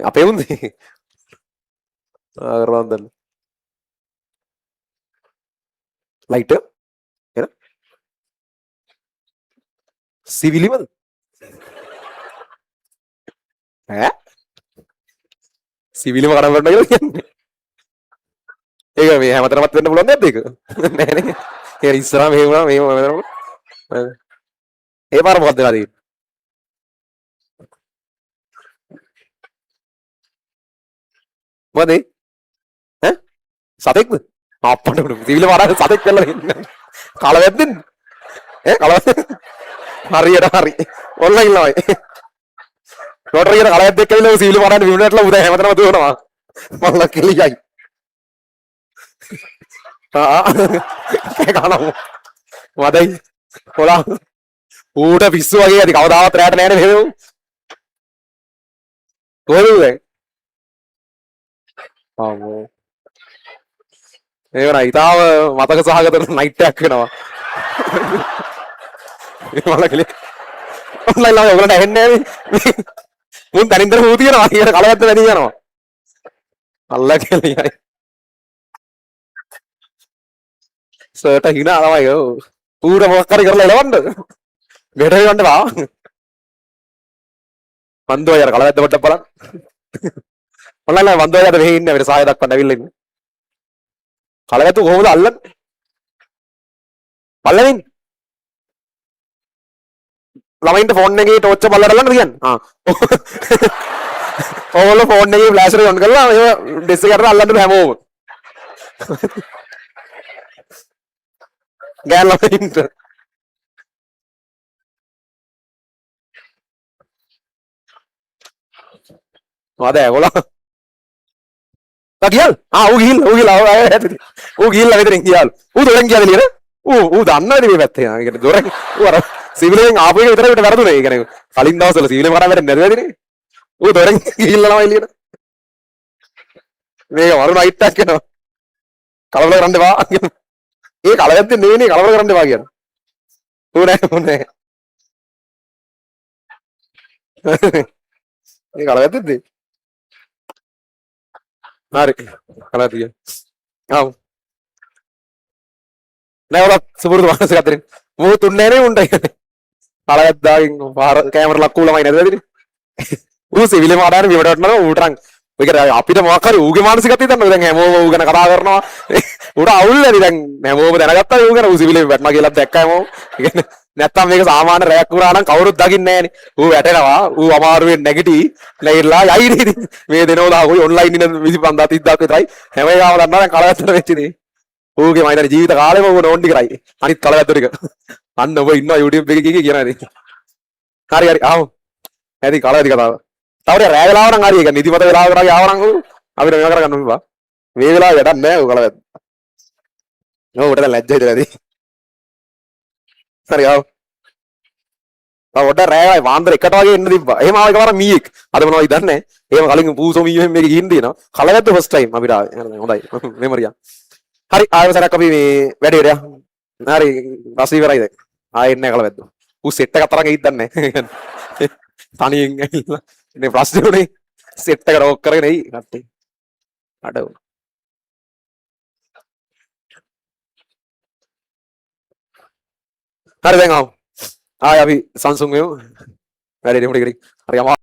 apa ఉంది ఆగరాందన్ light ఏనా civil මද ඈ සිවිලම කඩන්න බෑ කියලා කියන්නේ ඒක මේ හැමතැනමත් වෙන්න පුළුවන් දෙයක් ඒක නෑනේ ඒ ඉස්සරහා මෙහෙම වුණා මෙහෙම වුණා ඒ පාර මොකක්ද වෙලා තියෙන්නේ මොකද ඈ සතෙක්ද අප්පට උඩ සිවිල පාරක් සතෙක් කරලා ඉන්නේ කලවැද්දෙන් ඈ කලවැද්ද හරියට හරි ඔන්ලයින් ළමයි රෝටරි එකට කලවැද්දෙක් ඇවිල්ලා සිවිල පාරක් විමුණටලා උදේ හැමතැනම දුවනවා මල්ල කෙලියයි කනමු මදයි හොලා ඌට පිස්සු වගේ ඇති කවදාවත් රැට නෑනේ මෙහෙම කොහෙද ආමෝ ඒක නයි තාම මතක සහගත නයිට් එකක් වෙනවා මල කෙලිය ඔන්ලයින් ලා ඔයගොල්ලන්ට ඇහෙන්නේ නෑනේ මුන් තනින්දර හූ තියනවා ඊට කලවැද්ද වැඩි යනවා අල්ල කෙලියයි සර්ට හිනා තමයි ඔව් ඌට මොකක් හරි කරලා එලවන්න මෙහෙට යන්න බා වන්දෝ යාර කලවැද්ද පොඩ්ඩක් බලන්න ඔන්ලයින් ලා වන්දෝ යාර මෙහෙ ඉන්නේ අපිට සාය දක්වන්න ඇවිල්ලා ඉන්නේ කලවැද්ද කොහොමද අල්ලන්නේ බලමින් ළමයින්ට ෆෝන් එකේ ටෝච් එක බලලා අල්ලන්න කියන්නේ ඕගොල්ලෝ ෆෝන් එකේ ෆ්ලෑෂ් එක ඔන් කරලා ඒ ඩෙස්ක් එකට අල්ලන්න හැමෝම ගෑන් ළමයින්ට මොකද ඒගොල්ලෝ ගියල් ඌ ගිහිල්ලා ඌ ගිහිල්ලා මෙතනින් ගියාලු ඌ දොරෙන් ගියාද එළියට ඌ දන්නවනේ මේ පැත්තේ ඒ කියන්නේ දොරෙන් ඌ අර සිවිලෙන් ආපු එක විතරයි උට වැරදුනේ ඒ කියන්නේ කලින් දවස්වල සිවිලෙන් කරා වැඩ නැරෙවදිනේ ඌ දොරෙන් ගිහිල්ලා ළමයි එළියට මේක වරු නයිට් එකක් කරනවා කලබල කරන්න එපා ඒ කලවැද්දේ නෙවෙයිනේ කලබල කරන්න එපා කියන්නේ ඌ නෑ මේ කලවැද්දේද හරි කලවැද්ද ආව නෑ ඔලා සුපුරුදු මානසික අතරින් මූ තුන්නේ නේ උණ්ඩයි කලවැද්දාගෙන් පාර කැමර ලක්කු ළමයි නැද වෙදිනේ ඌ සිවිලේ මාඩාන විවට වටනවා ඌටන් ඔය කියන්නේ අපිට මොකක් හරි ඌගේ මානසිකත්වය දන්නවද දැන් හැමෝම ඌ ගැන කතා කරනවා ඌට අවුල් නැති දැන් හැමෝම දැනගත්තා ඌ ගැන ඌ සිවිලේ වැටෙනවා කියලා දැක්කම හැමෝම ඒ කියන්නේ නැත්තම් මේක සාමාන්‍ය රැයක් වුණා නම් කවුරුත් දකින්නේ නෑනේ ඌ වැටෙනවා ඌ අමාරුවෙන් නැගිටි නැගිටලා යයි නේද මේ දෙනෝලා ඔය ඔන්ලයින් ඉන්න 25 30ක් විතරයි හැම එකම දන්නවා දැන් කලවැද්දට වෙච්ච දේ ඌගේ මයිදර ජීවිත කාලෙම ඌ නෝන්ඩි කරයි අනිත් කලවැද්ද ටික අන්න ඔබ ඉන්නවා YouTube එකේ කී කියනවා ඉතින් හරි හරි ආව ඇති කලවැද්ද කතාව තවර රෑ වෙලාව නම් හරි ඒක නිදිමත වෙලාව කරා ආව නම් අපිට මේවා කරගන්න ඕනේ බා මේ වෙලාව වැඩක් නෑ ඌ කලවැද්ද නෝ උඩට ලැජ්ජයි දෙලාදී හරි ආව ඔඩ රෑ වාන්දර එකට වගේ එන්න තිබ්බා එහෙම ආව එකපාර මීයක් අද මොනවද දන්නේ එහෙම කලින් පූසෝ මීයෙන් මේක ගිහින් දිනවා කලවැද්ද ෆස්ට් ටයිම් අපිට ආවේ හොඳයි මෙමරියා හරි ආයෙ සරක් අපි මේ වැඩේට යන්න හරි රස ඉවරයි දැන් ආයෙ එන්නේ කලවැද්ද ඌ සෙට් එක තරම් එයිද දන්නේ තනියෙන් ඇවිල්ලා ඉතින් ප්‍රශ්නේ උනේ සෙට් එක රෝක් කරගෙන එයි කට්ටේ අඩ හරි දැන් ආව ආයෙ අපි Samsung වෙමු වැඩේට මුඩ ඉතින් හරි